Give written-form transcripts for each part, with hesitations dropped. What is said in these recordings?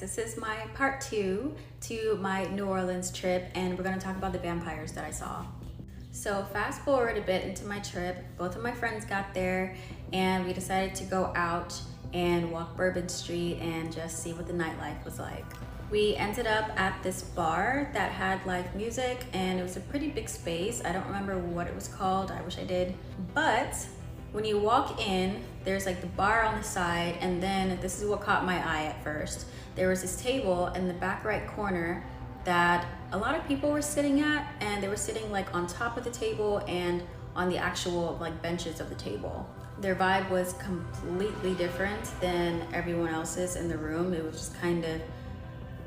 this is my part 2 to my New Orleans trip, and we're gonna talk about the vampires that I saw. So fast forward a bit into my trip, both of my friends got there and we decided to go out and walk Bourbon Street and just see what the nightlife was like. We ended up at this bar that had live music and it was a pretty big space. I don't remember what it was called, I wish I did. But when you walk in, there's like the bar on the side, and then this is what caught my eye at first. There was this table in the back right corner that a lot of people were sitting at, and they were sitting like on top of the table and on the actual like benches of the table. Their vibe was completely different than everyone else's in the room. It was just kind of,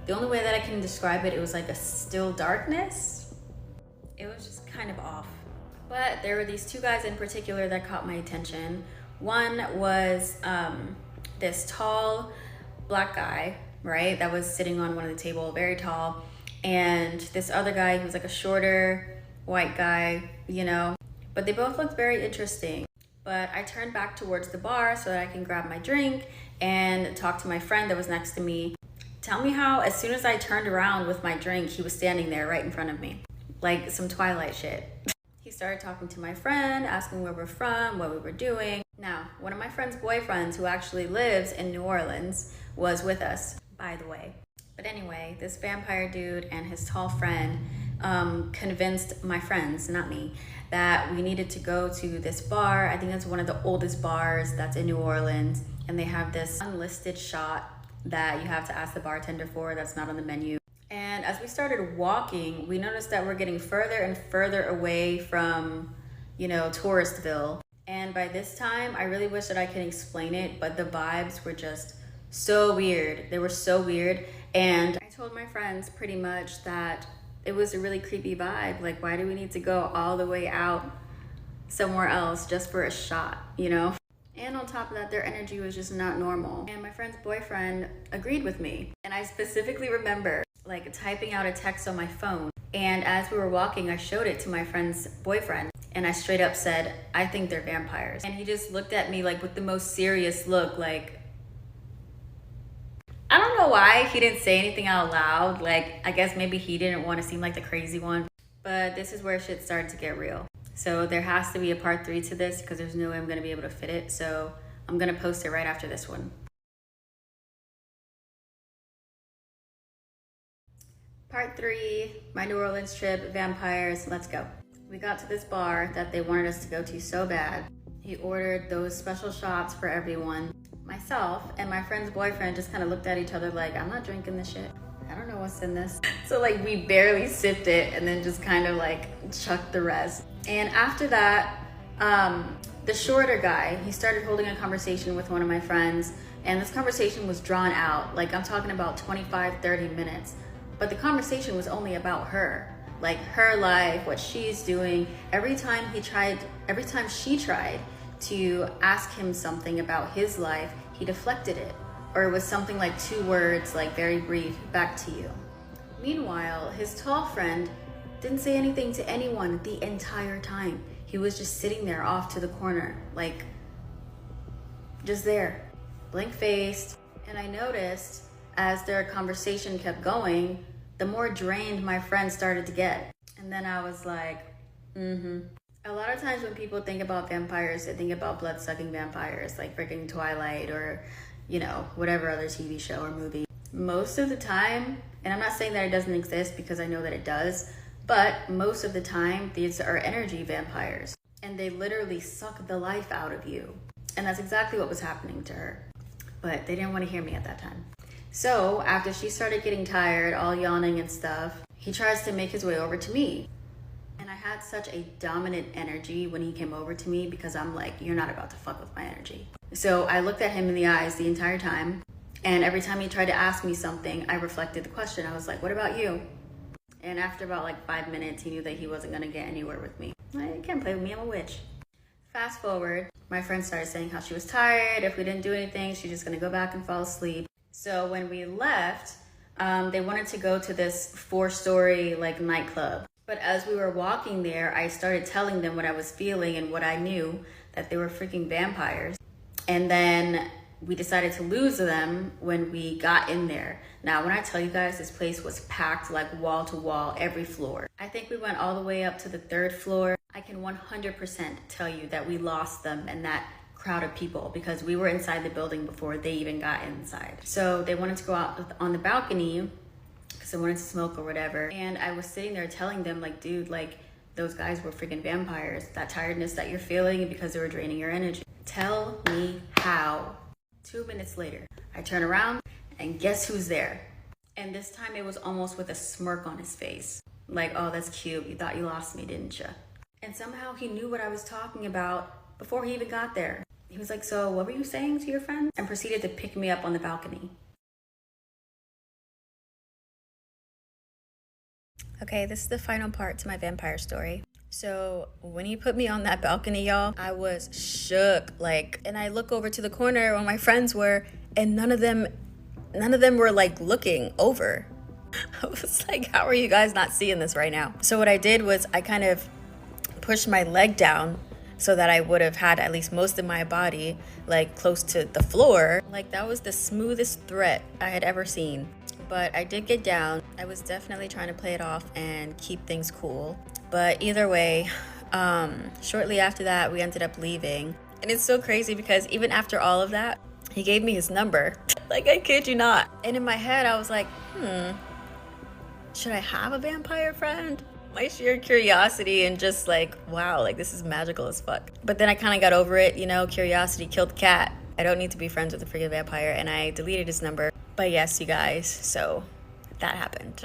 the only way that I can describe it, it was like a still darkness. It was just kind of off. But there were these two guys in particular that caught my attention. One was this tall black guy, right? That was sitting on one of the table, very tall. And this other guy who was like a shorter white guy, you know, but they both looked very interesting. But I turned back towards the bar so that I can grab my drink and talk to my friend that was next to me. Tell me how, as soon as I turned around with my drink, he was standing there right in front of me, like some Twilight shit. He started talking to my friend, asking where we're from, what we were doing. Now, one of my friend's boyfriends, who actually lives in New Orleans, was with us, by the way. But anyway, this vampire dude and his tall friend convinced my friends, not me, that we needed to go to this bar. I think that's one of the oldest bars that's in New Orleans. And they have this unlisted shot that you have to ask the bartender for that's not on the menu. And as we started walking, we noticed that we're getting further and further away from, you know, Touristville. And by this time, I really wish that I could explain it, but the vibes were just so weird. They were so weird. And I told my friends pretty much that it was a really creepy vibe. Like, why do we need to go all the way out somewhere else just for a shot, you know? And on top of that, their energy was just not normal. And my friend's boyfriend agreed with me. And I specifically remember like typing out a text on my phone. And as we were walking, I showed it to my friend's boyfriend. And I straight up said, I think they're vampires. And he just looked at me like with the most serious look, like, I don't know why he didn't say anything out loud. Like, I guess maybe he didn't want to seem like the crazy one. But this is where shit started to get real. So there has to be a part 3 to this because there's no way I'm gonna be able to fit it. So I'm gonna post it right after this one. Part 3, my New Orleans trip, vampires, let's go. We got to this bar that they wanted us to go to so bad. He ordered those special shots for everyone. Myself and my friend's boyfriend just kind of looked at each other like, I'm not drinking this shit. I don't know what's in this. So like we barely sipped it and then just kind of like chucked the rest. And after that, the shorter guy, he started holding a conversation with one of my friends, and this conversation was drawn out. Like I'm talking about 25, 30 minutes. But the conversation was only about her, like her life, what she's doing. Every time she tried to ask him something about his life, he deflected it. Or it was something like 2 words, like very brief, back to you. Meanwhile, his tall friend didn't say anything to anyone the entire time. He was just sitting there off to the corner, like just there, blank-faced. And I noticed as their conversation kept going, the more drained my friend started to get. And then I was like, A lot of times when people think about vampires, they think about blood-sucking vampires, like freaking Twilight or, you know, whatever other TV show or movie. Most of the time, and I'm not saying that it doesn't exist because I know that it does, but most of the time, these are energy vampires. And they literally suck the life out of you. And that's exactly what was happening to her. But they didn't want to hear me at that time. So after she started getting tired, all yawning and stuff, he tries to make his way over to me. And I had such a dominant energy when he came over to me because I'm like, you're not about to fuck with my energy. So I looked at him in the eyes the entire time. And every time he tried to ask me something, I reflected the question. I was like, what about you? And after about like 5 minutes, he knew that he wasn't gonna get anywhere with me. You can't play with me, I'm a witch. Fast forward, my friend started saying how she was tired. If we didn't do anything, she's just gonna go back and fall asleep. So when we left, they wanted to go to this 4-story like nightclub. But as we were walking there, I started telling them what I was feeling and what I knew, that they were freaking vampires. And then we decided to lose them when we got in there. Now, when I tell you guys, this place was packed like wall to wall, every floor. I think we went all the way up to the 3rd floor. I can 100% tell you that we lost them in that crowd of people because we were inside the building before they even got inside. So they wanted to go out on the balcony because they wanted to smoke or whatever. And I was sitting there telling them, like, dude, like, those guys were freaking vampires. That tiredness that you're feeling because they were draining your energy. Tell me how. 2 minutes later, I turn around and guess who's there? And this time it was almost with a smirk on his face. Like, oh, that's cute. You thought you lost me, didn't you? And somehow he knew what I was talking about before he even got there. He was like, so what were you saying to your friend? And proceeded to pick me up on the balcony. Okay, this is the final part to my vampire story. So when he put me on that balcony, y'all, I was shook. Like, and I look over to the corner where my friends were, and none of them were like looking over. I was like, how are you guys not seeing this right now? So what I did was I kind of pushed my leg down so that I would have had at least most of my body like close to the floor. Like, that was the smoothest threat I had ever seen. But I did get down. I was definitely trying to play it off and keep things cool. But either way, shortly after that, we ended up leaving. And it's so crazy because even after all of that, he gave me his number. Like, I kid you not. And in my head, I was like, should I have a vampire friend? My sheer curiosity and just like, wow, like this is magical as fuck. But then I kind of got over it, you know, curiosity killed the cat. I don't need to be friends with a freaking vampire, and I deleted his number. But yes, you guys, so that happened.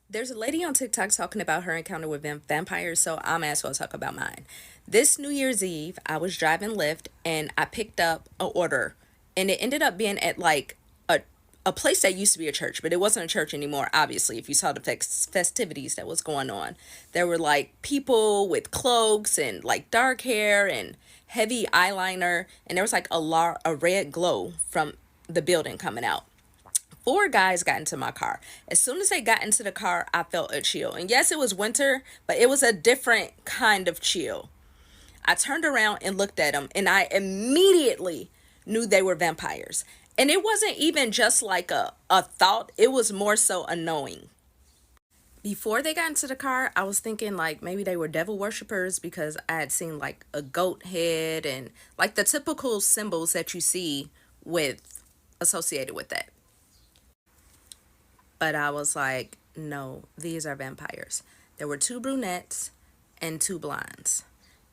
There's a lady on TikTok talking about her encounter with vampires, so I might as well talk about mine. This New Year's Eve, I was driving Lyft, and I picked up an order, and it ended up being at like a place that used to be a church, but it wasn't a church anymore, obviously, if you saw the festivities that was going on. There were like people with cloaks and like dark hair and heavy eyeliner, and there was like a red glow from the building coming out. 4 guys got into my car. As soon as they got into the car, I felt a chill. And yes, it was winter, but it was a different kind of chill. I turned around and looked at them, and I immediately knew they were vampires. And it wasn't even just like a thought. It was more so a knowing. Before they got into the car, I was thinking like maybe they were devil worshippers because I had seen like a goat head and like the typical symbols that you see with associated with that. But I was like, no, these are vampires. There were 2 brunettes and 2 blondes.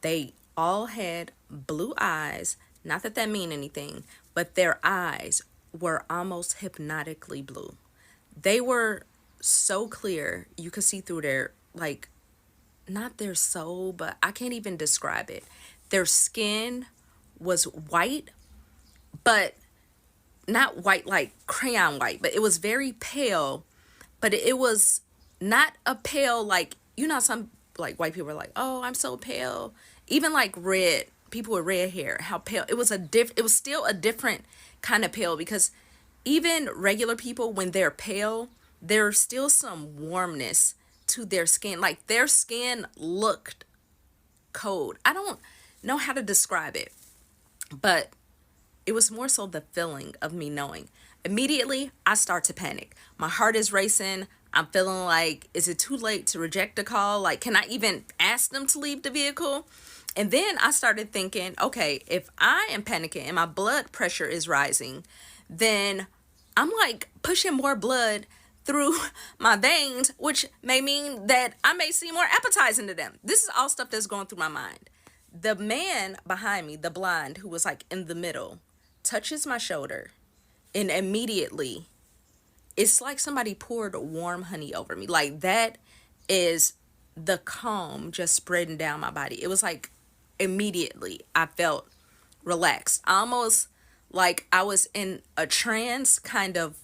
They all had blue eyes. Not that that mean anything, but their eyes were almost hypnotically blue. They were so clear. You could see through their, like, not their soul, but I can't even describe it. Their skin was white, but not white like crayon white, but it was very pale. But it was not a pale like, you know, some like white people are like, oh, I'm so pale. Even like red, people with red hair, how pale. It was still a different kind of pale, because even regular people, when they're pale, there's still some warmness to their skin. Like their skin looked cold. I don't know how to describe it, but it was more so the feeling of me knowing. Immediately, I start to panic. My heart is racing. I'm feeling like, is it too late to reject the call? Like, can I even ask them to leave the vehicle? And then I started thinking, okay, if I am panicking and my blood pressure is rising, then I'm like pushing more blood through my veins, which may mean that I may seem more appetizing to them. This is all stuff that's going through my mind. The man behind me, the blonde who was like in the middle, touches my shoulder, and immediately it's like somebody poured warm honey over me. Like, that is the calm just spreading down my body. It was like immediately I felt relaxed, almost like I was in a trance, kind of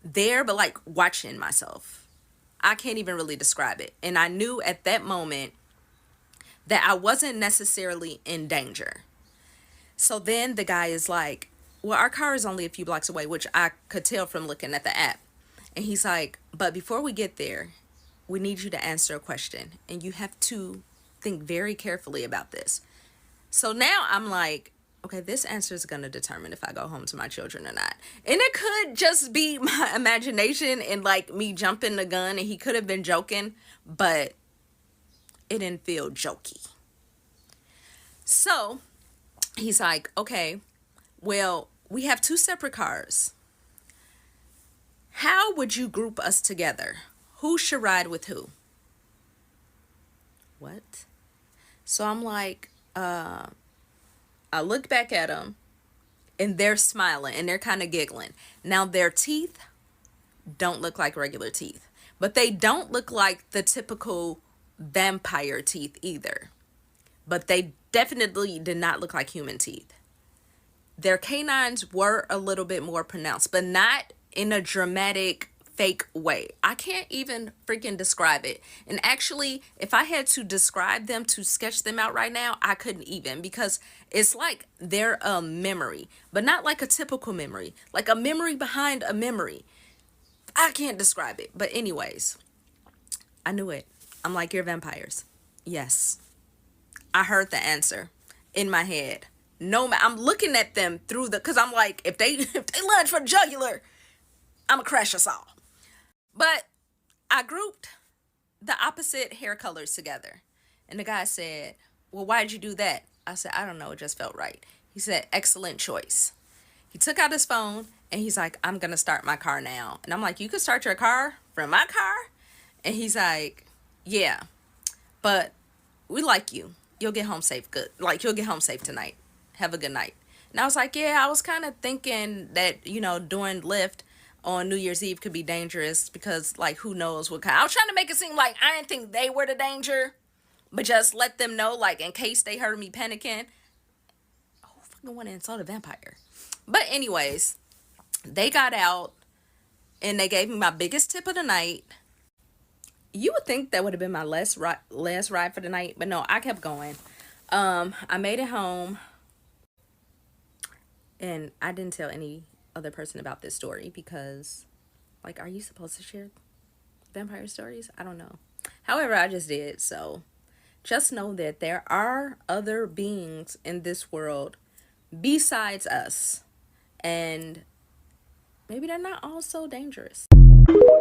there, but like watching myself. I can't even really describe it. And I knew at that moment that I wasn't necessarily in danger. So then the guy is like, well, our car is only a few blocks away, which I could tell from looking at the app. And he's like, but before we get there, we need you to answer a question. And you have to think very carefully about this. So now I'm like, Okay, this answer is going to determine if I go home to my children or not. And it could just be my imagination and like me jumping the gun, and he could have been joking, but it didn't feel jokey. So he's like, okay, well, we have 2 separate cars. How would you group us together? Who should ride with who? What? So I'm like, I look back at them and they're smiling and they're kind of giggling. Now their teeth don't look like regular teeth, but they don't look like the typical vampire teeth either. But they definitely did not look like human teeth. Their canines were a little bit more pronounced, but not in a dramatic fake way. I can't even freaking describe it. And actually, if I had to describe them, to sketch them out right now, I couldn't even, because it's like they're a memory, but not like a typical memory, like a memory behind a memory. I can't describe it. But anyways, I knew it. I'm like, you're vampires. Yes. I heard the answer in my head. No, I'm looking at them through because I'm like, if they lunge for the jugular, I'm gonna crash us all. But I grouped the opposite hair colors together. And the guy said, well, why did you do that? I said, I don't know, it just felt right. He said, excellent choice. He took out his phone and he's like, I'm gonna start my car now. And I'm like, you could start your car from my car? And he's like, yeah, but we like you. You'll get home safe. Good. Like, you'll get home safe tonight. Have a good night. And I was like, yeah, I was kind of thinking that, doing Lyft on New Year's Eve could be dangerous because, like, who knows what kind. I was trying to make it seem like I didn't think they were the danger, but just let them know, like, in case they heard me panicking. Oh, fucking went and saw the vampire. But anyways, they got out and they gave me my biggest tip of the night. You would think that would have been my last ride for the night, but no, I kept going. I made it home, and I didn't tell any other person about this story because, like, are you supposed to share vampire stories? I don't know. However, I just did. So just know that there are other beings in this world besides us, and maybe they're not all so dangerous.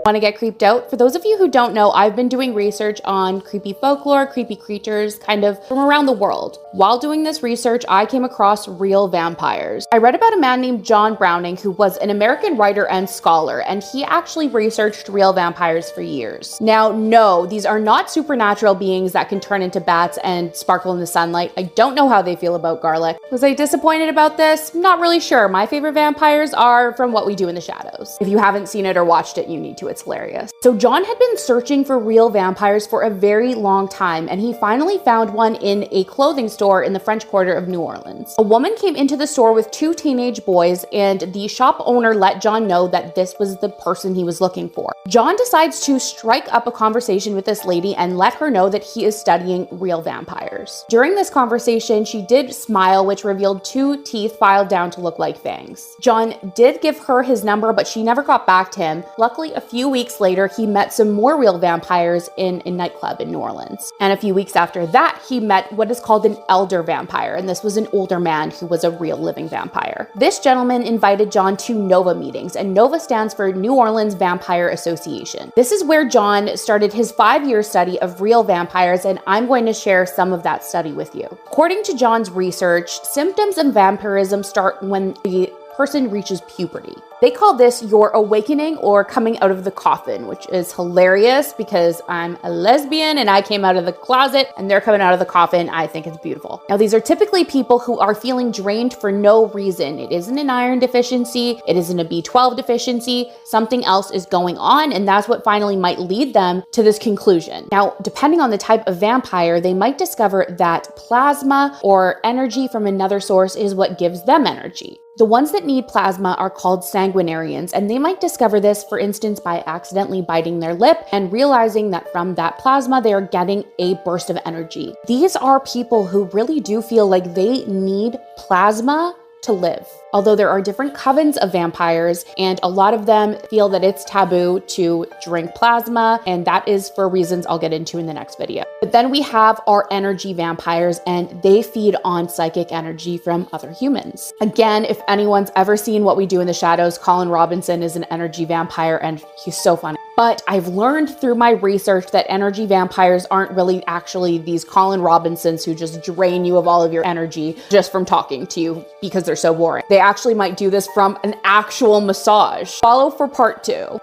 Want to get creeped out? For those of you who don't know, I've been doing research on creepy folklore, creepy creatures, kind of from around the world. While doing this research, I came across real vampires. I read about a man named John Browning, who was an American writer and scholar, and he actually researched real vampires for years. Now, no, these are not supernatural beings that can turn into bats and sparkle in the sunlight. I don't know how they feel about garlic. Was I disappointed about this? Not really sure. My favorite vampires are from What We Do in the Shadows. If you haven't seen it or watched it, you need to. It's hilarious. So John had been searching for real vampires for a very long time, and he finally found one in a clothing store in the French Quarter of New Orleans. A woman came into the store with 2 teenage boys, and the shop owner let John know that this was the person he was looking for. John decides to strike up a conversation with this lady and let her know that he is studying real vampires. During this conversation, she did smile, which revealed 2 teeth filed down to look like fangs. John did give her his number, but she never got back to him. Luckily, a few weeks later, he met some more real vampires in a nightclub in New Orleans. And a few weeks after that, he met what is called an elder vampire, and this was an older man who was a real living vampire. This gentleman invited John to NOVA meetings, and NOVA stands for New Orleans Vampire Association. This is where John started his 5-year study of real vampires, and I'm going to share some of that study with you. According to John's research, symptoms of vampirism start when the person reaches puberty. They call this your awakening or coming out of the coffin, which is hilarious because I'm a lesbian and I came out of the closet and they're coming out of the coffin. I think it's beautiful. Now, these are typically people who are feeling drained for no reason. It isn't an iron deficiency. It isn't a B12 deficiency. Something else is going on, and that's what finally might lead them to this conclusion. Now, depending on the type of vampire, they might discover that plasma or energy from another source is what gives them energy. The ones that need plasma are called sanguinarians, and they might discover this, for instance, by accidentally biting their lip and realizing that from that plasma, they are getting a burst of energy. These are people who really do feel like they need plasma to live. Although there are different covens of vampires, and a lot of them feel that it's taboo to drink plasma, and that is for reasons I'll get into in the next video. But then we have our energy vampires, and they feed on psychic energy from other humans. Again, if anyone's ever seen What We Do in the Shadows, Colin Robinson is an energy vampire, and he's so funny. But I've learned through my research that energy vampires aren't really actually these Colin Robinsons who just drain you of all of your energy just from talking to you because they're so boring. They actually might do this from an actual massage. Follow for part 2.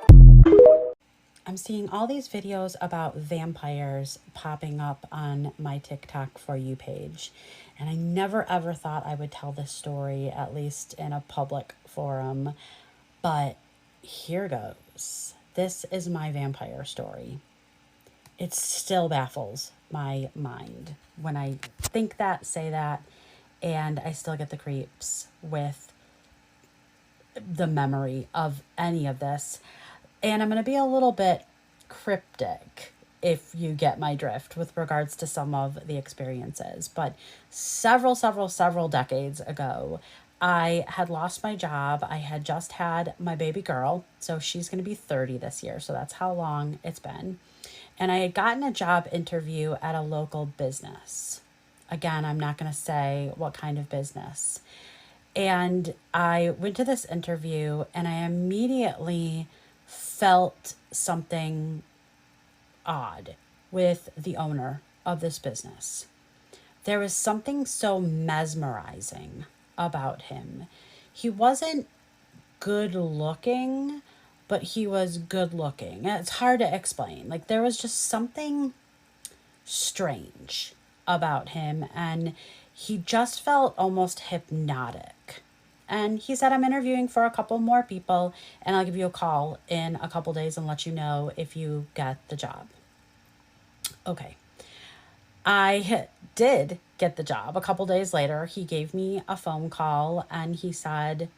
I'm seeing all these videos about vampires popping up on my TikTok For You page. And I never ever thought I would tell this story, at least in a public forum. But here goes. This is my vampire story. It still baffles my mind when I think that, say that, and I still get the creeps with the memory of any of this. And I'm going to be a little bit cryptic, if you get my drift, with regards to some of the experiences. But several decades ago, I had lost my job. I had just had my baby girl. So she's going to be 30 this year. So that's how long it's been. And I had gotten a job interview at a local business. Again, I'm not going to say what kind of business. And I went to this interview and I immediately felt something odd with the owner of this business. There was something so mesmerizing about him. He wasn't good looking, but he was good looking. It's hard to explain. Like, there was just something strange about him, and he just felt almost hypnotic. And he said, I'm interviewing for a couple more people, and I'll give you a call in a couple days and let you know if you get the job. Okay. I did get the job. A couple days later, he gave me a phone call and he said,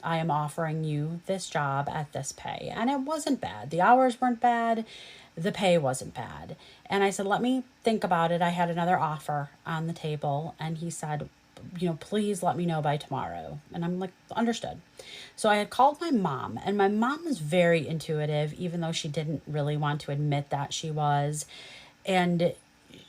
I am offering you this job at this pay. And it wasn't bad. The hours weren't bad. The pay wasn't bad. And I said, let me think about it. I had another offer on the table. And he said, please let me know by tomorrow. And I'm like, understood. So I had called my mom, and my mom was very intuitive, even though she didn't really want to admit that she was. And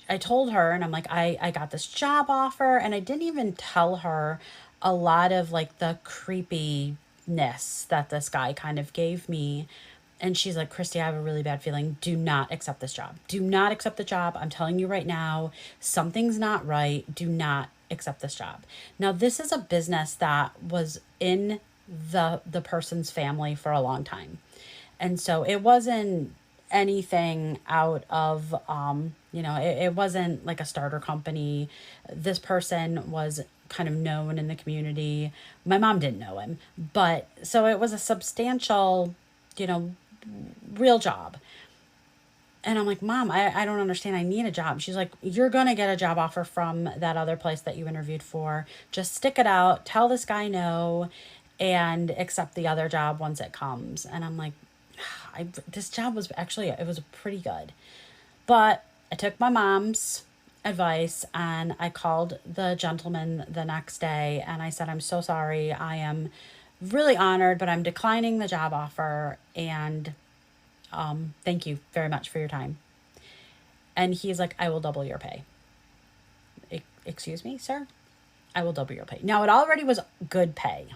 I told her, and I'm like, I got this job offer, and I didn't even tell her a lot of like the creepiness that this guy kind of gave me. And she's like, Christy, I have a really bad feeling. Do not accept this job. Do not accept the job. I'm telling you right now, something's not right. Do not accept this job. Now, this is a business that was in the person's family for a long time. And so it wasn't anything out of, it wasn't like a starter company. This person was kind of known in the community. My mom didn't know him, but so it was a substantial, real job. And I'm like, Mom, I don't understand. I need a job. She's like, you're going to get a job offer from that other place that you interviewed for. Just stick it out. Tell this guy no and accept the other job once it comes. And I'm like, this job was actually, it was pretty good. But I took my mom's advice and I called the gentleman the next day and I said, I'm so sorry. I am really honored, but I'm declining the job offer. And thank you very much for your time. And he's like, I will double your pay. Excuse me, sir? I will double your pay. Now, it already was good pay,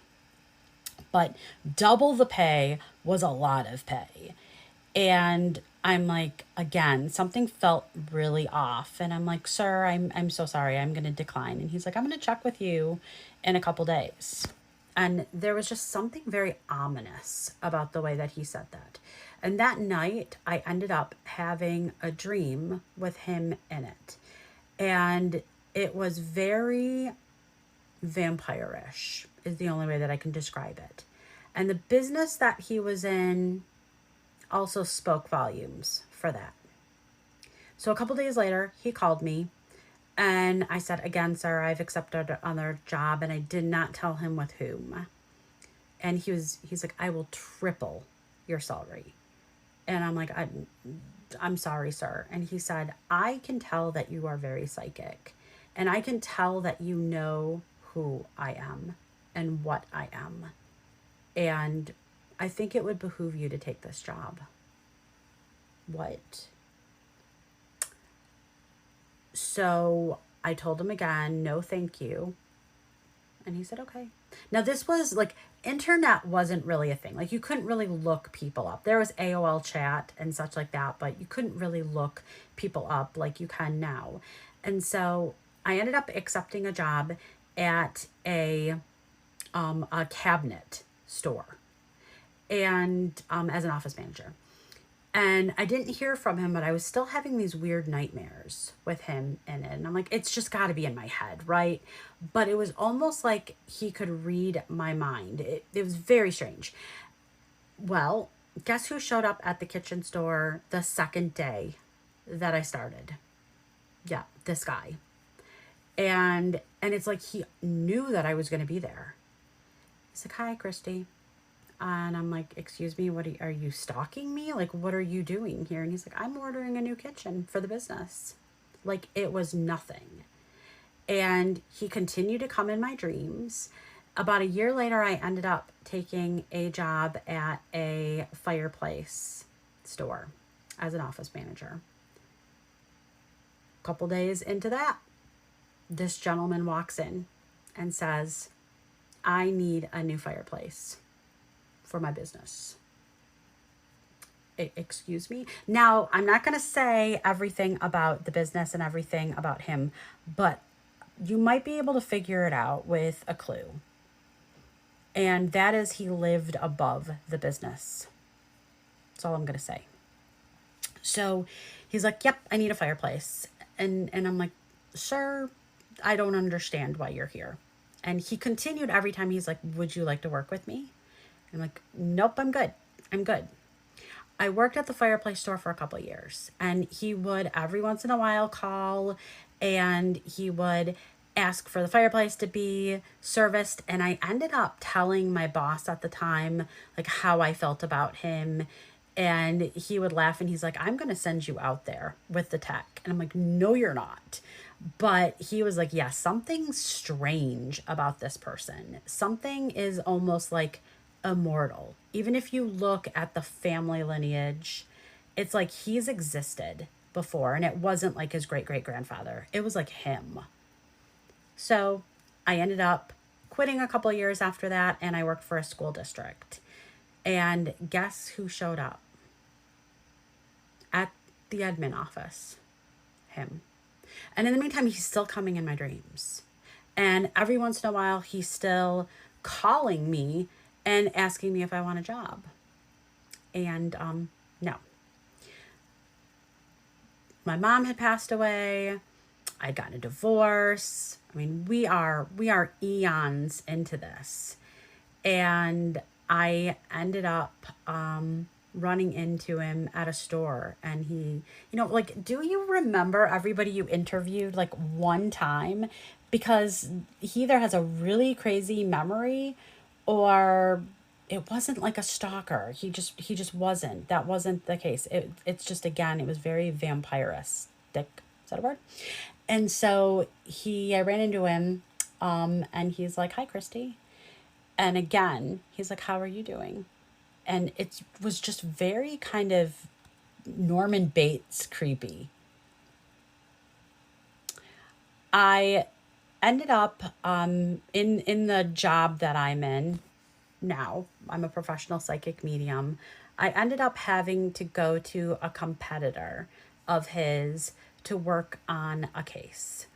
but double the pay was a lot of pay. And I'm like, again, something felt really off. And I'm like, sir, I'm so sorry. I'm going to decline. And he's like, I'm going to check with you in a couple days. And there was just something very ominous about the way that he said that. And that night, I ended up having a dream with him in it. And it was very vampire-ish, is the only way that I can describe it. And the business that he was in also spoke volumes for that. So a couple days later, he called me. And I said, again, sir, I've accepted another job. And I did not tell him with whom. And he's like, I will triple your salary. And I'm like, I'm sorry, sir. And he said, I can tell that you are very psychic. And I can tell that you know who I am. and what I am. And I think it would behoove you to take this job. What? So I told him again, no, thank you. And he said, okay. Now, this was like, internet wasn't really a thing. Like, you couldn't really look people up. There was AOL chat and such like that, but you couldn't really look people up like you can now. And so I ended up accepting a job at a cabinet store, and as an office manager. And I didn't hear from him, but I was still having these weird nightmares with him in it. And I'm like, it's just got to be in my head, right? But it was almost like he could read my mind. It was very strange. Well, guess who showed up at the kitchen store the second day that I started? Yeah, this guy. And it's like he knew that I was going to be there. He's like, hi, Christy. And I'm like, excuse me, what are you stalking me? Like, what are you doing here? And he's like, I'm ordering a new kitchen for the business. Like, it was nothing. And he continued to come in my dreams. About a year later, I ended up taking a job at a fireplace store as an office manager. A couple days into that, this gentleman walks in and says, I need a new fireplace for my business. Excuse me. Now, I'm not going to say everything about the business and everything about him, but you might be able to figure it out with a clue. And that is, he lived above the business. That's all I'm going to say. So he's like, yep, I need a fireplace. And I'm like, sir, I don't understand why you're here. And he continued every time. He's like, would you like to work with me? I'm like, nope, I'm good. I'm good. I worked at the fireplace store for a couple of years, and he would every once in a while call, and he would ask for the fireplace to be serviced. And I ended up telling my boss at the time, like, how I felt about him. And he would laugh, and he's like, I'm going to send you out there with the tech. And I'm like, no, you're not. But he was like, yeah, something's strange about this person. Something is almost like immortal. Even if you look at the family lineage, it's like he's existed before, and it wasn't like his great-great-grandfather. It was like him. So I ended up quitting a couple of years after that, and I worked for a school district. And guess who showed up at the admin office? Him. And in the meantime, he's still coming in my dreams. And every once in a while, he's still calling me and asking me if I want a job. And no. My mom had passed away. I'd gotten a divorce. I mean, we are eons into this. And I ended up running into him at a store, and he, like, do you remember everybody you interviewed like one time? Because he either has a really crazy memory, or it wasn't like a stalker. He just wasn't. That wasn't the case. It's just, again, it was very vampiristic. Is that a word? And so I ran into him, and he's like, hi, Christy. And again, he's like, how are you doing? And it was just very kind of Norman Bates creepy. I ended up in the job that I'm in now. I'm a professional psychic medium. I ended up having to go to a competitor of his to work on a case.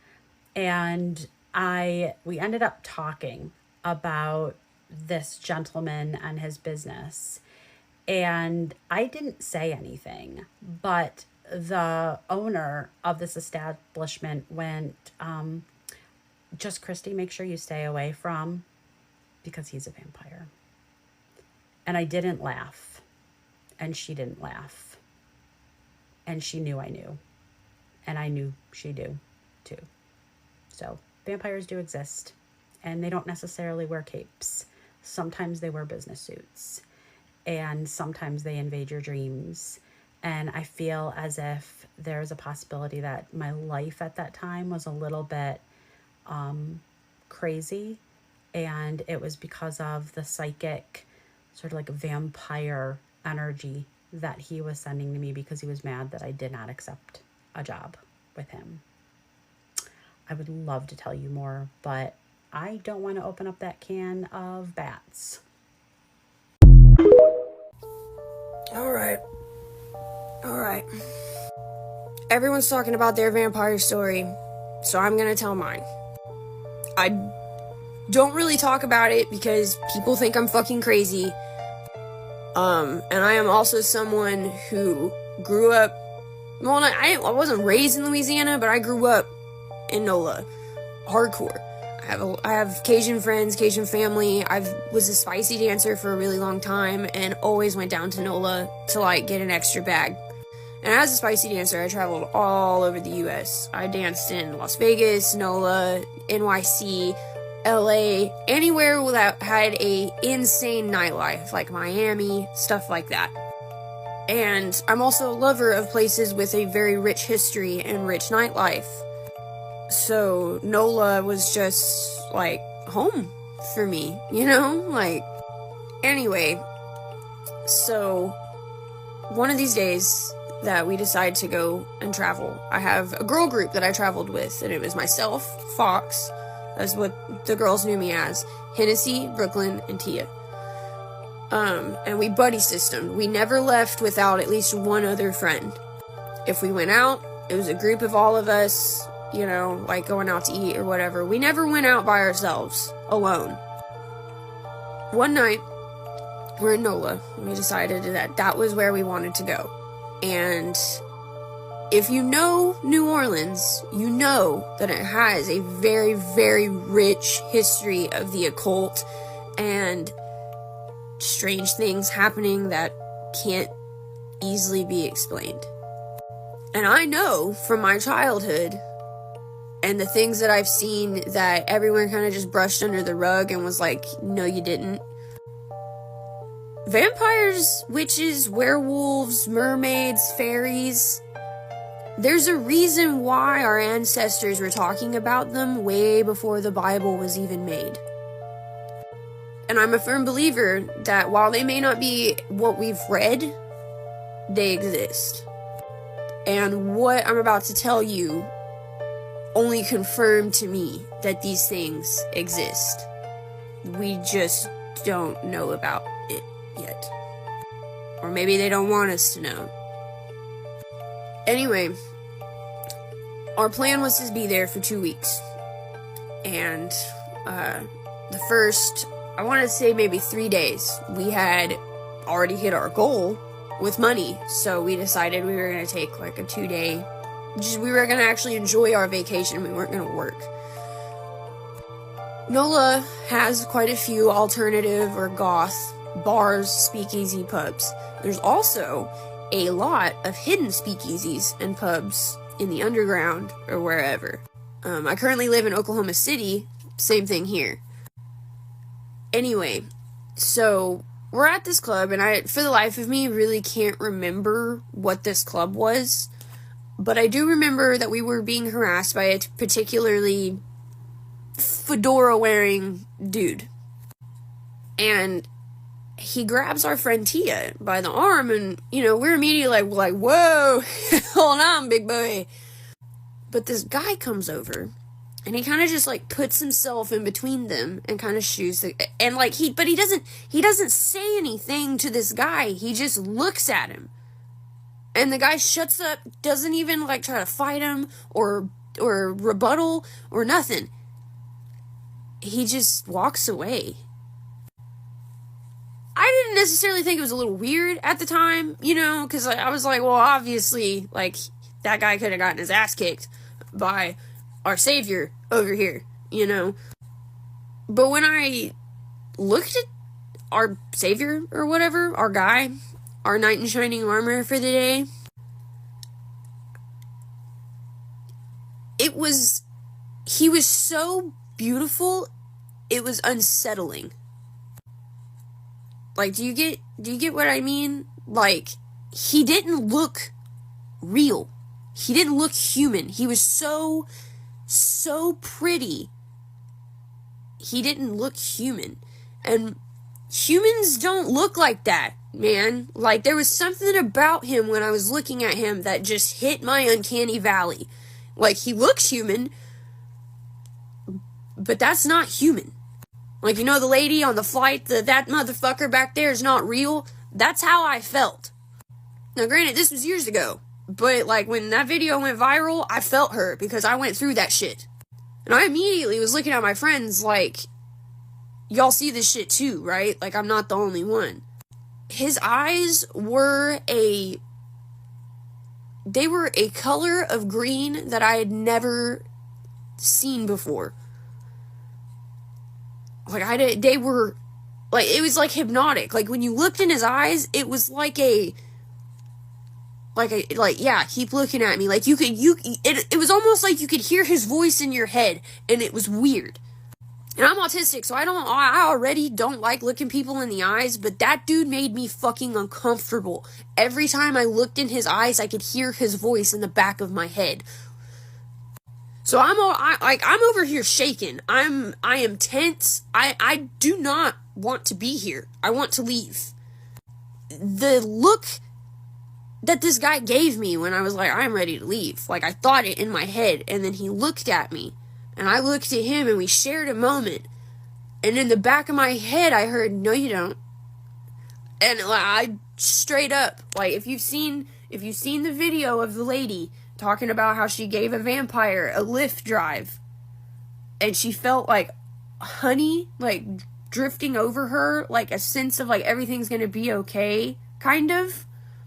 And we ended up talking about this gentleman and his business. And I didn't say anything, but the owner of this establishment went, just Christy, make sure you stay away from, because he's a vampire. And I didn't laugh, and she didn't laugh. And she knew I knew, and I knew she do too. So vampires do exist, and they don't necessarily wear capes. Sometimes they wear business suits, and sometimes they invade your dreams. And I feel as if there's a possibility that my life at that time was a little bit crazy, And it was because of the psychic, sort of like vampire energy that he was sending to me, because he was mad that I did not accept a job with him. I would love to tell you more, but I don't want to open up that can of bats. All right. Everyone's talking about their vampire story, so I'm gonna tell mine. I don't really talk about it because people think I'm fucking crazy. And I am also someone who grew up, well, I wasn't raised in Louisiana, but I grew up in NOLA, hardcore. I have Cajun friends, Cajun family. I was a spicy dancer for a really long time and always went down to NOLA to like get an extra bag. And as a spicy dancer, I traveled all over the US. I danced in Las Vegas, NOLA, NYC, LA, anywhere that had a insane nightlife, like Miami, stuff like that. And I'm also a lover of places with a very rich history and rich nightlife. So NOLA was just like home for me, you know? Like, anyway, so one of these days that we decide to go and travel, I have a girl group that I traveled with, and it was myself, Fox, that's what the girls knew me as, Hennessy, Brooklyn, and Tia. And we buddy systemed. We never left without at least one other friend. If we went out, it was a group of all of us, you know, like going out to eat or whatever. We never went out by ourselves, alone. One night, we're in NOLA. We decided that was where we wanted to go. And if you know New Orleans, you know that it has a very, very rich history of the occult and strange things happening that can't easily be explained. And I know from my childhood and the things that I've seen that everyone kind of just brushed under the rug and was like, no, you didn't. Vampires, witches, werewolves, mermaids, fairies. There's a reason why our ancestors were talking about them way before the Bible was even made. And I'm a firm believer that while they may not be what we've read, they exist. And what I'm about to tell you only confirmed to me that these things exist. We just don't know about it yet. Or maybe they don't want us to know. Anyway, our plan was to be there for 2 weeks. And the first, I want to say maybe 3 days, we had already hit our goal with money. So we decided we were going to take like a 2-day, we were going to actually enjoy our vacation. We weren't going to work. NOLA has quite a few alternative or goth bars, speakeasy pubs. There's also a lot of hidden speakeasies and pubs in the underground or wherever. I currently live in Oklahoma City, same thing here. Anyway, so we're at this club, and I, for the life of me, really can't remember what this club was, but I do remember that we were being harassed by a particularly fedora-wearing dude. And he grabs our friend Tia by the arm, and, you know, we're immediately like, whoa, hold on, big boy. But this guy comes over, and he kind of just, like, puts himself in between them and kind of shoos the, and, like, he doesn't say anything to this guy. He just looks at him. And the guy shuts up, doesn't even, like, try to fight him or rebuttal or nothing. He just walks away. I didn't necessarily think it was a little weird at the time, you know, because I was like, well, obviously, like, that guy could have gotten his ass kicked by our savior over here, you know. But when I looked at our savior or whatever, our guy, our knight in shining armor for the day, he was so beautiful, it was unsettling. Like, do you get what I mean? Like, he didn't look real. He didn't look human. He was so pretty he didn't look human. And humans don't look like that, man. Like, there was something about him when I was looking at him that just hit my uncanny valley. Like, he looks human, but that's not human. Like, you know the lady on the flight, that motherfucker back there is not real? That's how I felt. Now, granted, this was years ago, but, like, when that video went viral, I felt her, because I went through that shit. And I immediately was looking at my friends like, y'all see this shit too, right? Like, I'm not the only one. His eyes were they were a color of green that I had never seen before. Like, they were, like, it was like hypnotic. Like, when you looked in his eyes, it was like yeah, keep looking at me. Like, it was almost like you could hear his voice in your head, and it was weird. And I'm autistic, so I already don't like looking people in the eyes, but that dude made me fucking uncomfortable. Every time I looked in his eyes, I could hear his voice in the back of my head. So I'm over here shaking. I am tense. I do not want to be here. I want to leave. The look that this guy gave me when I was like, I'm ready to leave. Like, I thought it in my head, and then he looked at me, and I looked at him, and we shared a moment. And in the back of my head, I heard, no, you don't. And I straight up, like, if you've seen the video of the lady talking about how she gave a vampire a Lyft drive, and she felt like honey, like, drifting over her, like a sense of, like, everything's gonna be okay, kind of.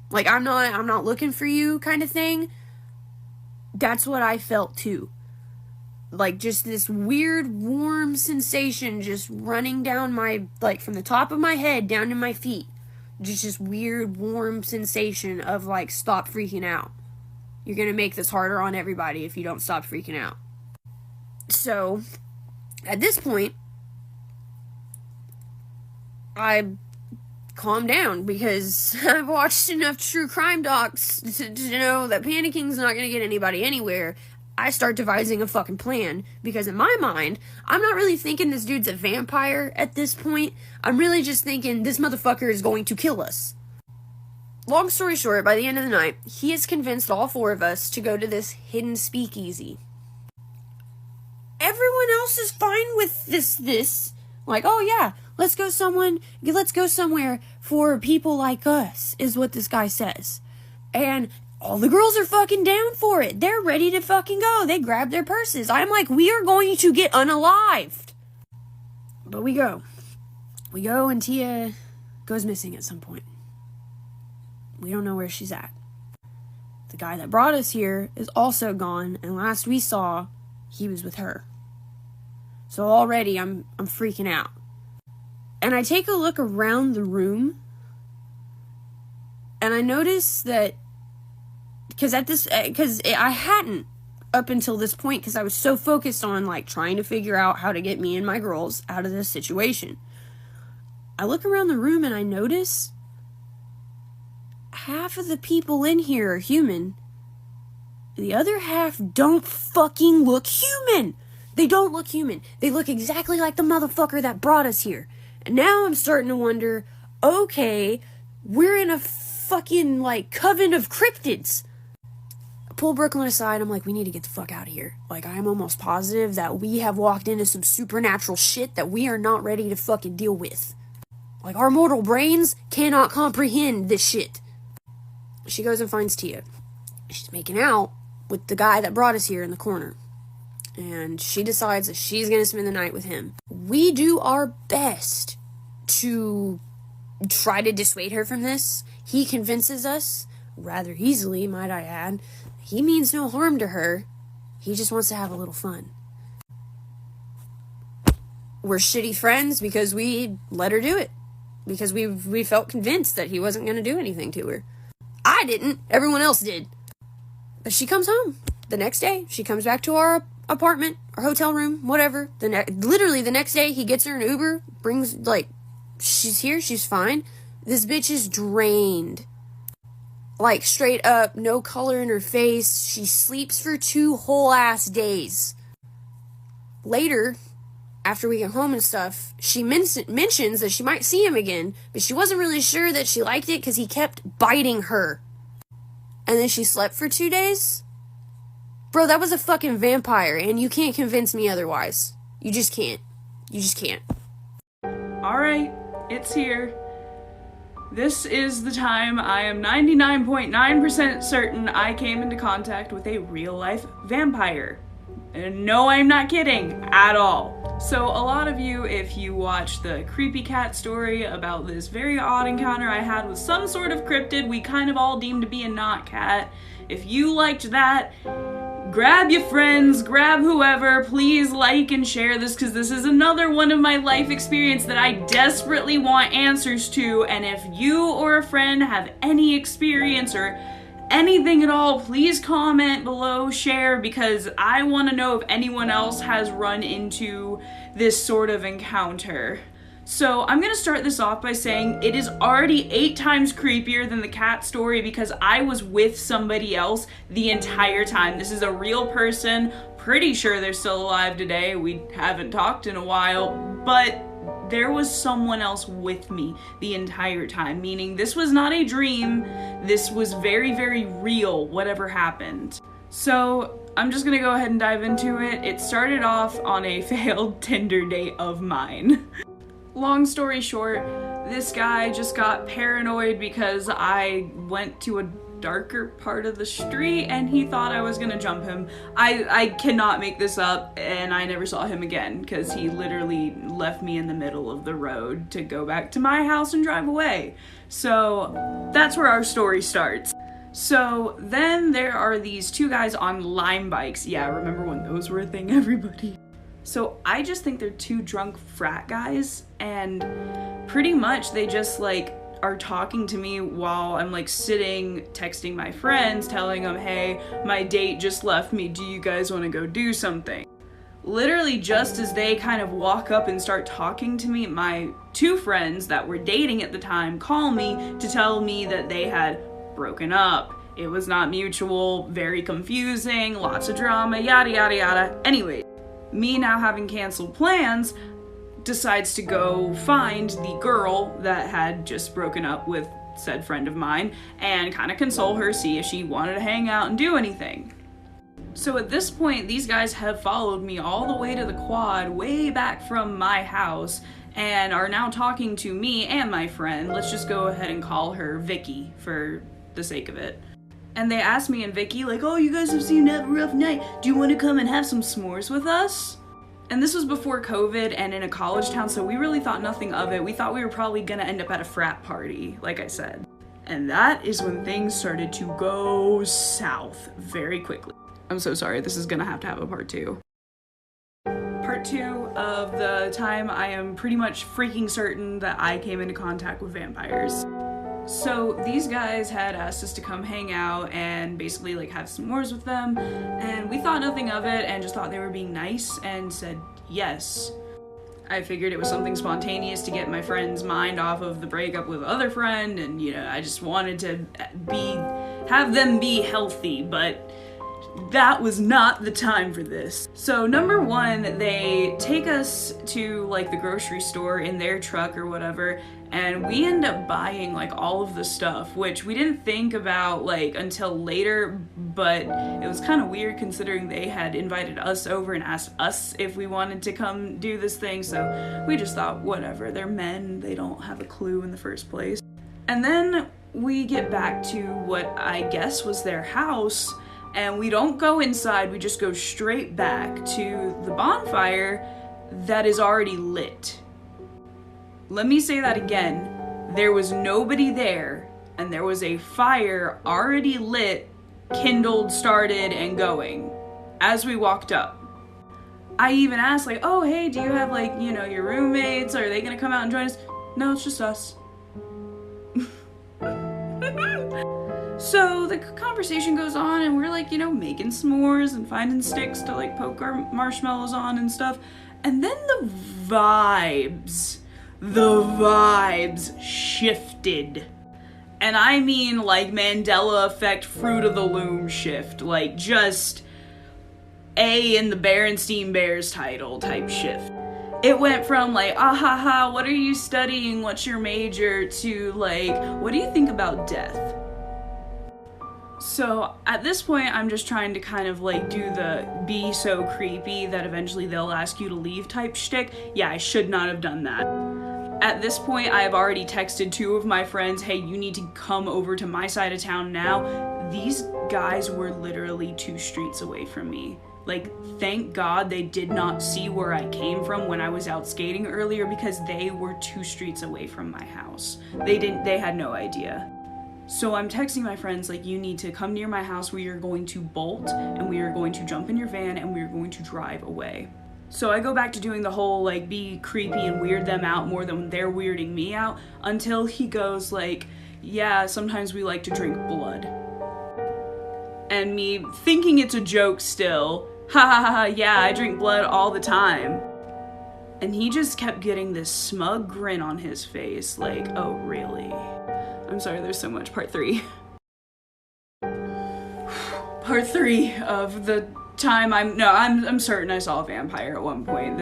Like, I'm not looking for you, kind of thing. That's what I felt, too. Like, just this weird, warm sensation just running down my, like, from the top of my head down to my feet. Just this weird, warm sensation of, like, stop freaking out. You're gonna make this harder on everybody if you don't stop freaking out. So, at this point, I calmed down, because I've watched enough true crime docs to know that panicking's not gonna get anybody anywhere. I start devising a fucking plan, because in my mind, I'm not really thinking this dude's a vampire at this point. I'm really just thinking this motherfucker is going to kill us. Long story short, by the end of the night, he has convinced all four of us to go to this hidden speakeasy. Everyone else is fine with this. Like, oh yeah, let's go somewhere for people like us, is what this guy says. And all the girls are fucking down for it. They're ready to fucking go. They grab their purses. I'm like, we are going to get unalived. But we go. We go, and Tia goes missing at some point. We don't know where she's at. The guy that brought us here is also gone, and last we saw, he was with her. So already I'm freaking out. And I take a look around the room, and I notice that because I hadn't up until this point, because I was so focused on, like, trying to figure out how to get me and my girls out of this situation. I look around the room and I notice half of the people in here are human. The other half don't fucking look human. They don't look human. They look exactly like the motherfucker that brought us here. And now I'm starting to wonder, okay, we're in a fucking, like, coven of cryptids. I pull Brooklyn aside. I'm like, we need to get the fuck out of here. Like, I'm almost positive that we have walked into some supernatural shit that we are not ready to fucking deal with. Like, our mortal brains cannot comprehend this shit. She goes and finds Tia. She's making out with the guy that brought us here in the corner. And she decides that she's going to spend the night with him. We do our best to try to dissuade her from this. He convinces us, rather easily, might I add. He means no harm to her. He just wants to have a little fun. We're shitty friends because we let her do it. Because we felt convinced that he wasn't going to do anything to her. I didn't. Everyone else did. But she comes home the next day. She comes back to our apartment, our hotel room, whatever. Literally the next day, he gets her an Uber, brings, like, she's here, she's fine. This bitch is drained. Like, straight up, no color in her face. She sleeps for 2 whole ass days. Later, after we get home and stuff, she mentions that she might see him again, but she wasn't really sure that she liked it because he kept biting her. And then she slept for 2 days? Bro, that was a fucking vampire, and you can't convince me otherwise. You just can't. You just can't. Alright, it's here. This is the time I am 99.9% certain I came into contact with a real-life vampire. And no, I'm not kidding, at all. So a lot of you, if you watched the creepy cat story about this very odd encounter I had with some sort of cryptid we kind of all deemed to be a not cat, if you liked that, grab your friends, grab whoever, please like and share this, because this is another one of my life experience that I desperately want answers to. And if you or a friend have any experience or anything at all, please comment below, share, because I want to know if anyone else has run into this sort of encounter. So I'm gonna start this off by saying it is already 8 times creepier than the cat story because I was with somebody else the entire time. This is a real person, pretty sure they're still alive today. We haven't talked in a while, but there was someone else with me the entire time, meaning this was not a dream. This was very, very real, whatever happened. So I'm just gonna go ahead and dive into it. It started off on a failed Tinder date of mine. Long story short, this guy just got paranoid because I went to a darker part of the street and he thought I was gonna jump him. I cannot make this up, and I never saw him again because he literally left me in the middle of the road to go back to my house and drive away. So that's where our story starts. So then there are these 2 guys on Lime bikes. Yeah, remember when those were a thing, everybody? So I just think they're 2 drunk frat guys, and pretty much they just like are talking to me while I'm like sitting texting my friends telling them, hey, my date just left me, do you guys want to go do something? Literally just as they kind of walk up and start talking to me, my 2 friends that were dating at the time call me to tell me that they had broken up. It was not mutual, very confusing, lots of drama, yada yada yada. Anyway, me now having canceled plans decides to go find the girl that had just broken up with said friend of mine and kind of console her, see if she wanted to hang out and do anything. So at this point, these guys have followed me all the way to the quad, way back from my house, and are now talking to me and my friend. Let's just go ahead and call her Vicky for the sake of it. And they asked me and Vicky, like, oh, you guys have seemed to have a rough night. Do you want to come and have some s'mores with us? And this was before COVID and in a college town, so we really thought nothing of it. We thought we were probably gonna end up at a frat party, like I said. And that is when things started to go south very quickly. I'm so sorry, this is gonna have a part 2. Part 2 of the time I am pretty much freaking certain that I came into contact with vampires. So these guys had asked us to come hang out and basically like have s'mores with them, and we thought nothing of it and just thought they were being nice and said yes. I figured it was something spontaneous to get my friend's mind off of the breakup with other friend, and you know, I just wanted to have them be healthy, but that was not the time for this. So number 1, they take us to like the grocery store in their truck or whatever, and we end up buying like all of the stuff, which we didn't think about like until later, but it was kind of weird considering they had invited us over and asked us if we wanted to come do this thing, so we just thought whatever, they're men, they don't have a clue in the first place. And then we get back to what I guess was their house, and we don't go inside, we just go straight back to the bonfire that is already lit. Let me say that again. There was nobody there, and there was a fire already lit, kindled, started, and going as we walked up. I even asked like, oh hey, do you have like, you know, your roommates? Are they gonna come out and join us? No, it's just us. So the conversation goes on, and we're like, you know, making s'mores and finding sticks to like poke our marshmallows on and stuff. And then the vibes shifted. And I mean like Mandela effect, Fruit of the Loom shift. Like just A in the Berenstein Bears title type shift. It went from like, ah ha ha, what are you studying, what's your major, to like, what do you think about death? So at this point, I'm just trying to kind of like do the be so creepy that eventually they'll ask you to leave type shtick. Yeah, I should not have done that. At this point, I have already texted 2 of my friends, hey, you need to come over to my side of town now. These guys were literally 2 streets away from me. Like, thank God they did not see where I came from when I was out skating earlier, because they were 2 streets away from my house. They had no idea. So I'm texting my friends, like, you need to come near my house, we are going to bolt, and we are going to jump in your van, and we are going to drive away. So I go back to doing the whole, like, be creepy and weird them out more than they're weirding me out, until he goes, like, yeah, sometimes we like to drink blood. And me thinking it's a joke still, ha ha ha ha, yeah, I drink blood all the time. And he just kept getting this smug grin on his face, like, oh, really? I'm sorry, there's so much. Part 3. Part 3 of the time I'm certain I saw a vampire at one point.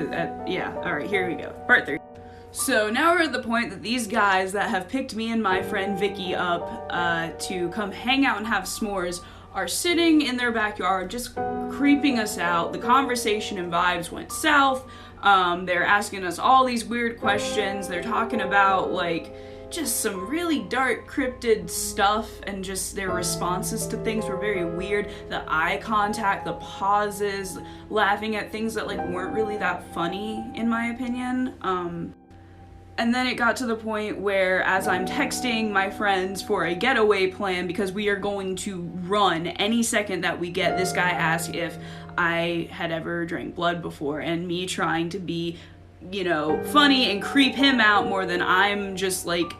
Yeah, alright, here we go. Part 3. So now we're at the point that these guys that have picked me and my friend Vicky up to come hang out and have s'mores are sitting in their backyard just creeping us out. The conversation and vibes went south. They're asking us all these weird questions. They're talking about like just some really dark cryptid stuff, and just their responses to things were very weird. The eye contact, the pauses, laughing at things that like weren't really that funny in my opinion. And then it got to the point where, as I'm texting my friends for a getaway plan because we are going to run any second that we get, this guy asked if I had ever drank blood before, and me trying to be, you know, funny and creep him out more than I'm just like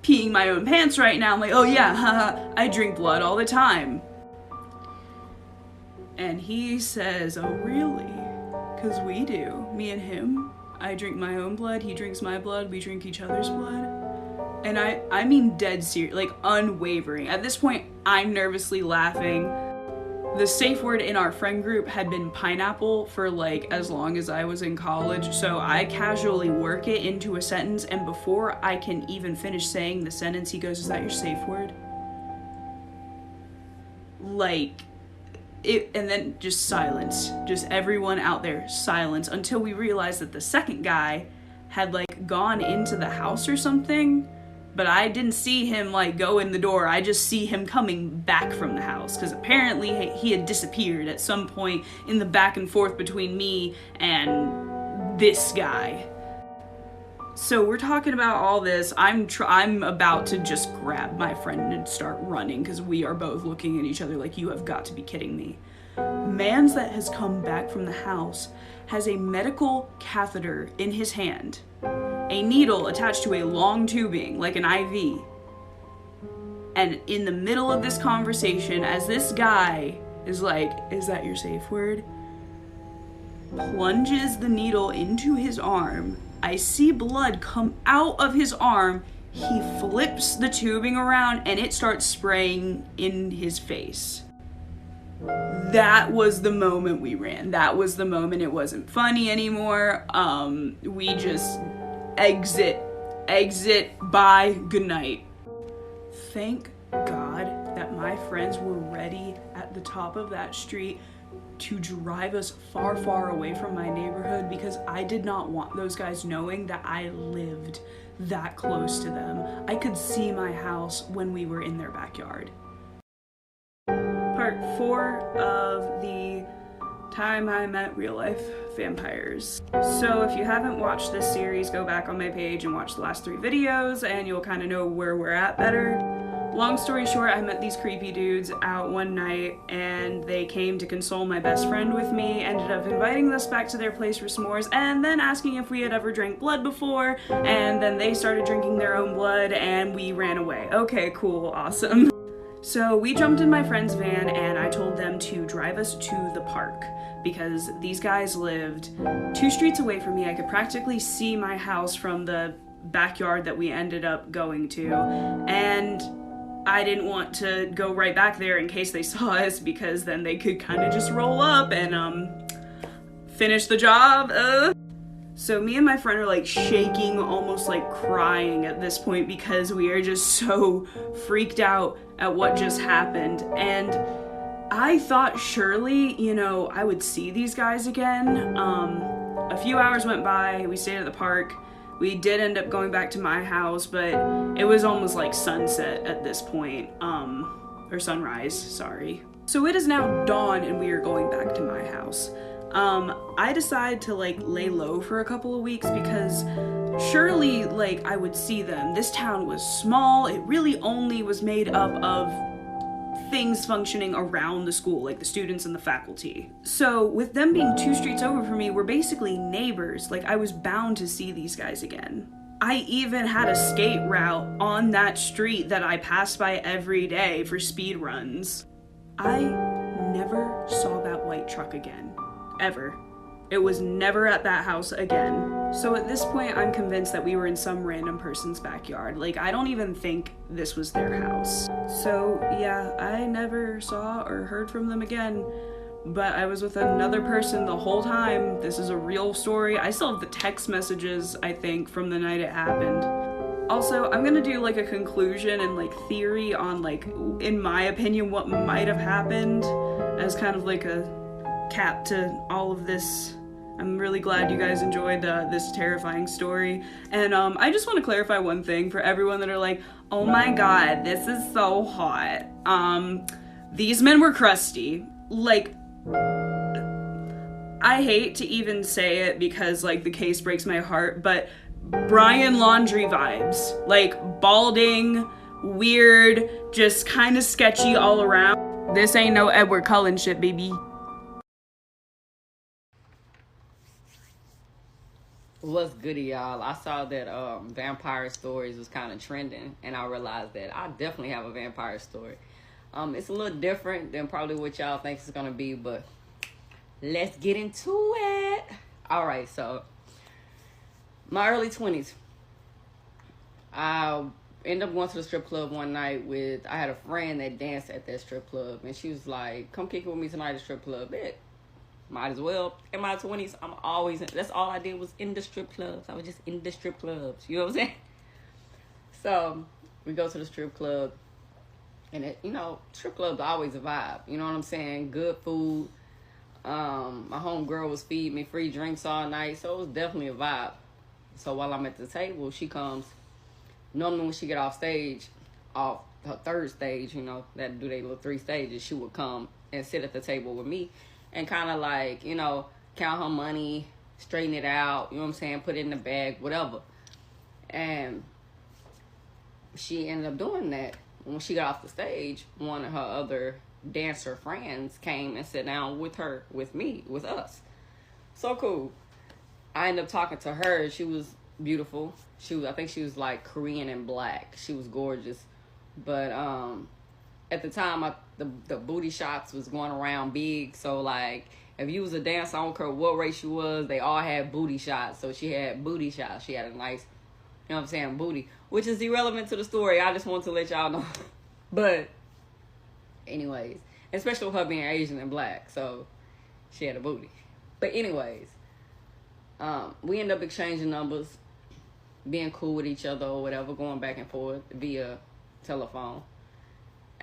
peeing my own pants right now. I'm like, oh yeah, haha, I drink blood all the time. And he says, oh really? 'Cause we do, me and him. I drink my own blood, he drinks my blood, we drink each other's blood. And I mean dead serious, like unwavering. At this point, I'm nervously laughing. The safe word in our friend group had been pineapple for like as long as I was in college, so I casually work it into a sentence, and before I can even finish saying the sentence, he goes, is that your safe word? Like, and then just silence. Just everyone out there, silence, until we realized that the second guy had like gone into the house or something, but I didn't see him like go in the door. I just see him coming back from the house, because apparently he had disappeared at some point in the back and forth between me and this guy. So we're talking about all this. I'm about to just grab my friend and start running, because we are both looking at each other like, you have got to be kidding me. Mans that has come back from the house has a medical catheter in his hand, a needle attached to a long tubing like an IV. And in the middle of this conversation, as this guy is like, is that your safe word? Plunges the needle into his arm. I see blood come out of his arm. He flips the tubing around and it starts spraying in his face. That was the moment we ran. That was the moment it wasn't funny anymore. We just exit, bye, good night. Thank God that my friends were ready at the top of that street to drive us far, far away from my neighborhood, because I did not want those guys knowing that I lived that close to them. I could see my house when we were in their backyard. Part 4 of the time I met real life vampires. So if you haven't watched this series, go back on my page and watch the last 3 videos and you'll kind of know where we're at better. Long story short, I met these creepy dudes out one night and they came to console my best friend with me, ended up inviting us back to their place for s'mores, and then asking if we had ever drank blood before, and then they started drinking their own blood and we ran away. Okay, cool, awesome. So we jumped in my friend's van and I told them to drive us to the park, because these guys lived 2 streets away from me. I could practically see my house from the backyard that we ended up going to, and I didn't want to go right back there in case they saw us, because then they could kind of just roll up and finish the job. So me and my friend are like shaking, almost like crying at this point because we are just so freaked out at what just happened. And I thought surely, you know, I would see these guys again. A few hours went by, we stayed at the park. We did end up going back to my house, but it was almost like sunset at this point, or sunrise, sorry. So it is now dawn and we are going back to my house. I decided to like lay low for a couple of weeks because surely like I would see them. This town was small, it really only was made up of things functioning around the school, like the students and the faculty. So with them being 2 streets over from me, we're basically neighbors. Like I was bound to see these guys again. I even had a skate route on that street that I passed by every day for speed runs. I never saw that white truck again, ever. It was never at that house again. So at this point, I'm convinced that we were in some random person's backyard. Like, I don't even think this was their house. So yeah, I never saw or heard from them again, but I was with another person the whole time. This is a real story. I still have the text messages, I think, from the night it happened. Also, I'm gonna do like a conclusion and like theory on like, in my opinion, what might have happened as kind of like a cap to all of this. I'm really glad you guys enjoyed this terrifying story. And I just want to clarify one thing for everyone that are like, oh my god, this is so hot. These men were crusty. Like, I hate to even say it because like the case breaks my heart, but Brian Laundrie vibes. Like balding, weird, just kind of sketchy all around. This ain't no Edward Cullen shit, baby. What's goody, y'all? I saw that vampire stories was kind of trending, and I realized that I definitely have a vampire story. It's a little different than probably what y'all think it's gonna be, but let's get into it. All right, so my early 20s. I ended up going to the strip club one night I had a friend that danced at that strip club, and she was like, come kick it with me tonight at the strip club. Bet. Might as well. In my 20s, that's all I did was in the strip clubs. I was just in the strip clubs. You know what I'm saying? So, we go to the strip club. And, strip clubs are always a vibe. You know what I'm saying? Good food. My homegirl was feeding me free drinks all night. So, it was definitely a vibe. So, while I'm at the table, she comes. Normally, when she get off stage, off her third stage, that do they little 3 stages, she would come and sit at the table with me. And kind of like, count her money, straighten it out, you know what I'm saying, put it in the bag, whatever. And she ended up doing that. When she got off the stage, one of her other dancer friends came and sat down with me, with us. So cool. I ended up talking to her. She was beautiful. I think she was like Korean and black. She was gorgeous. But at the time, the booty shots was going around big. So, like, if you was a dancer, I don't care what race you was, they all had booty shots. So, she had booty shots. She had a nice, you know what I'm saying, booty. Which is irrelevant to the story. I just want to let y'all know. But, anyways. Especially with her being Asian and black. So, she had a booty. But, anyways. We ended up exchanging numbers. Being cool with each other or whatever. Going back and forth via telephone.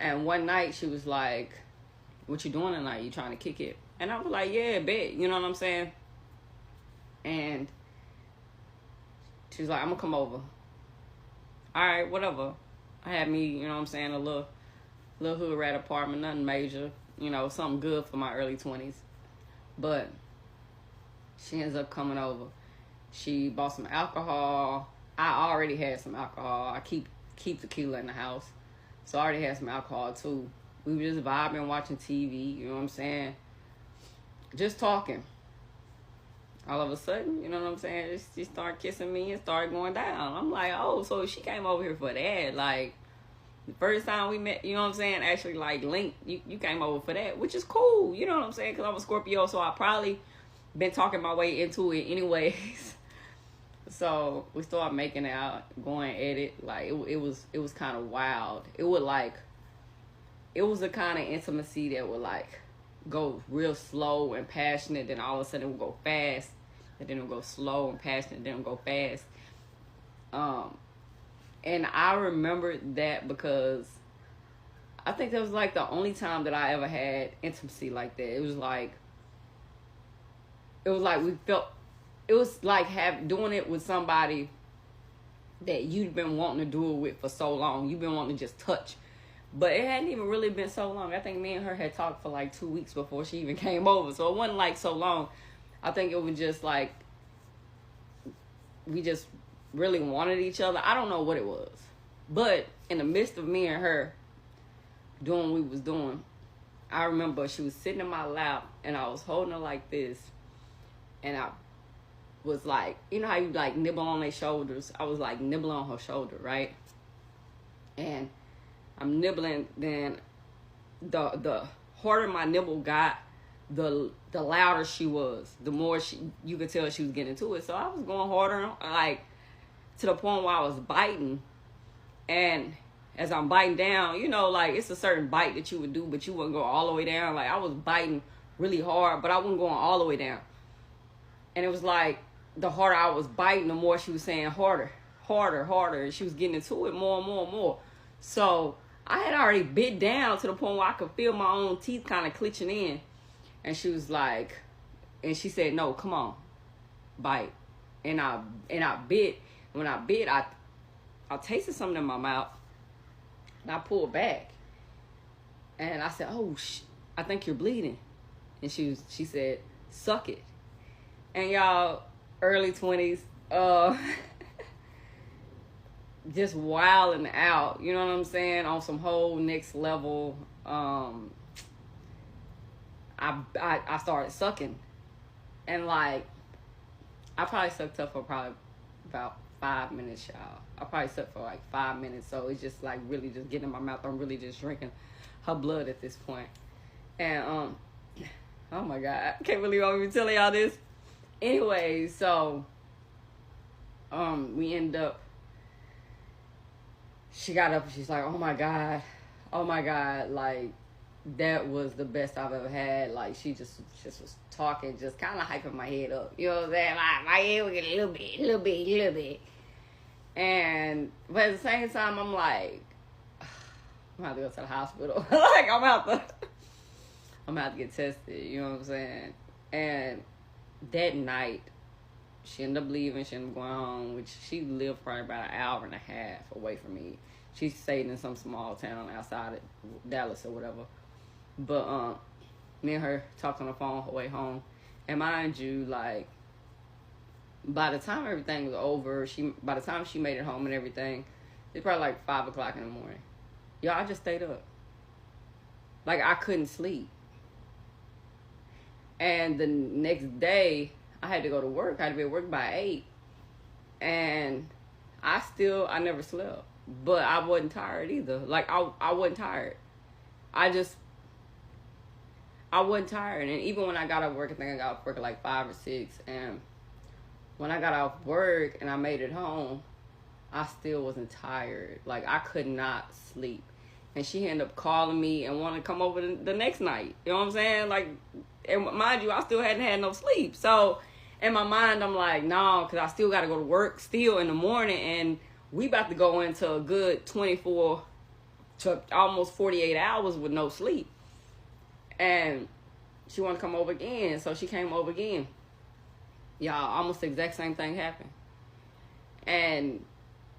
And one night she was like, what you doing tonight? You trying to kick it? And I was like, yeah, bet. You know what I'm saying? And she was like, I'm going to come over. All right, whatever. I had me, you know what I'm saying, a little hood rat apartment, nothing major. Something good for my early 20s. But she ends up coming over. She bought some alcohol. I already had some alcohol. I keep tequila in the house. So I already had some alcohol too. We were just vibing, watching TV, you know what I'm saying? Just talking. All of a sudden, you know what I'm saying? She started kissing me and started going down. I'm like, oh, so she came over here for that. Like, the first time we met, you know what I'm saying? Actually, like, linked, you came over for that, which is cool, you know what I'm saying? Because I'm a Scorpio, so I probably been talking my way into it anyways. So we started making out, going at it. Like it was kind of wild. It was a kind of intimacy that would like go real slow and passionate, then all of a sudden it would go fast, and then it'll go slow and fast, and then it'll go fast. And I remember that because I think that was like the only time that I ever had intimacy like that. It was like we felt, it was like doing it with somebody that you've been wanting to do it with for so long. You've been wanting to just touch. But it hadn't even really been so long. I think me and her had talked for like 2 weeks before she even came over. So it wasn't like so long. I think it was just like we just really wanted each other. I don't know what it was. But in the midst of me and her doing what we was doing, I remember she was sitting in my lap and I was holding her like this. And I was like, you know how you like nibble on their shoulders? I was like nibbling on her shoulder, right? And I'm nibbling, then the harder my nibble got, the louder she was. The more you could tell she was getting to it. So I was going harder, like to the point where I was biting. And as I'm biting down, you know, like it's a certain bite that you would do, but you wouldn't go all the way down. Like I was biting really hard, but I wasn't going all the way down. And it was like the harder I was biting, the more she was saying harder, harder, harder. And she was getting into it more and more and more. So I had already bit down to the point where I could feel my own teeth kind of clenching in. And she was like, and she said, no, come on, bite. And I bit. When I bit, I tasted something in my mouth. And I pulled back. And I said, oh, I think you're bleeding. And she said, suck it. And y'all, early 20s, just wilding out, you know what I'm saying, on some whole next level. I started sucking, and like I probably sucked up for probably about 5 minutes, y'all. I probably sucked for like 5 minutes, so it's just like really just getting in my mouth. I'm really just drinking her blood at this point. And oh my God, I can't believe I'm even telling y'all this. Anyway, so we end up, she got up and she's like, oh my God, like that was the best I've ever had. Like she just was talking, just kind of hyping my head up, you know what I'm saying? Like my head would get a little bit. And but at the same time, I'm like, I'm gonna have to go to the hospital. Like I'm gonna have to get tested, you know what I'm saying? And that night, she ended up leaving. She ended up going home, which she lived probably about an hour and a half away from me. She stayed in some small town outside of Dallas or whatever. But me and her talked on the phone her way home. And mind you, like, by the time everything was over, by the time she made it home and everything, it's probably like 5 o'clock in the morning. Y'all, I just stayed up. Like, I couldn't sleep. And the next day, I had to go to work. I had to be at work by 8. And I never slept. But I wasn't tired either. Like, I wasn't tired. I wasn't tired. And even when I got off work, I think I got off work at like 5 or 6. And when I got off work and I made it home, I still wasn't tired. Like, I could not sleep. And she ended up calling me and wanted to come over the next night. You know what I'm saying? Like, and mind you, I still hadn't had no sleep. So, in my mind, I'm like, no, because I still got to go to work still in the morning. And we about to go into a good 24 to almost 48 hours with no sleep. And she wanted to come over again. So, she came over again. Y'all, almost the exact same thing happened. And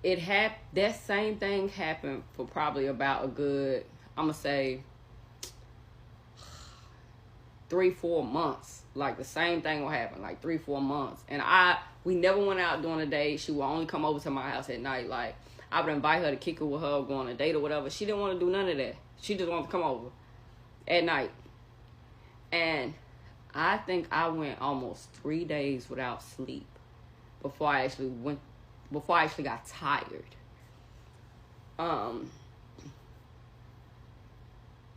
that same thing happened for probably about a good, I'm going to say, 3-4 months. Like the same thing will happen, like 3-4 months. And we never went out during the day. She would only come over to my house at night. Like I would invite her to kick it with her, go on a date or whatever. She didn't want to do none of that. She just wanted to come over at night. And I think I went almost 3 days without sleep before I actually got tired.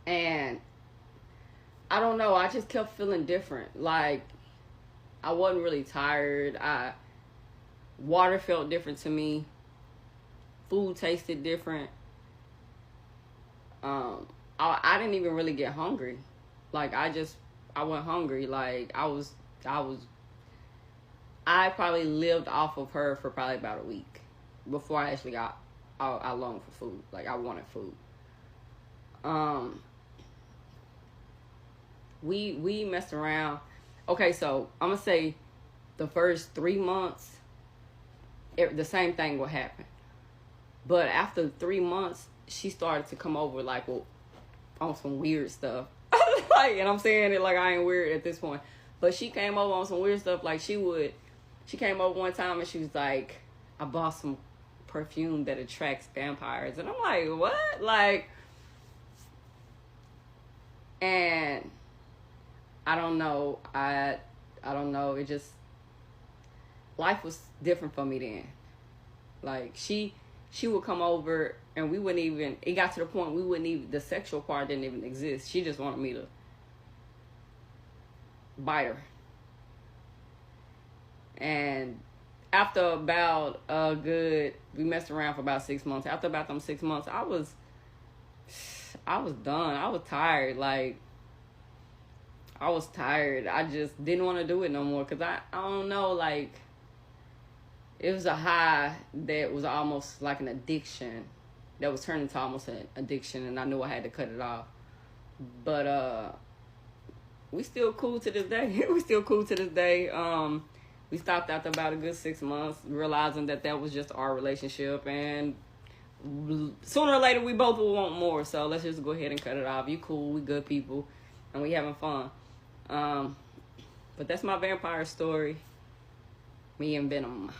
And I don't know, I just kept feeling different. Like, I wasn't really tired. Water felt different to me. Food tasted different. I didn't even really get hungry. Like, I wasn't hungry. Like, I was I probably lived off of her for probably about a week before I actually got, I longed for food. Like, I wanted food. We messed around. Okay, so I'm gonna say the first 3 months, the same thing will happen. But after 3 months, she started to come over like, well, on some weird stuff. Like, and I'm saying it like I ain't weird at this point. But she came over on some weird stuff. Like, she came over one time and she was like, I bought some perfume that attracts vampires. And I'm like, what? Like, and I don't know. I don't know. It just, life was different for me then. Like, she would come over and we wouldn't even, it got to the point we wouldn't even, the sexual part didn't even exist. She just wanted me to bite her. And after about we messed around for about 6 months. After about them 6 months, I was done. I was tired. Like, I was tired. I just didn't want to do it no more. Because I don't know, like, it was a high that was almost like an addiction. That was turning into almost an addiction. And I knew I had to cut it off. But, we still cool to this day. We still cool to this day. We stopped after about a good 6 months, realizing that was just our relationship. And sooner or later, we both will want more. So let's just go ahead and cut it off. You cool. We good people. And we having fun. But that's my vampire story. Me and Venom.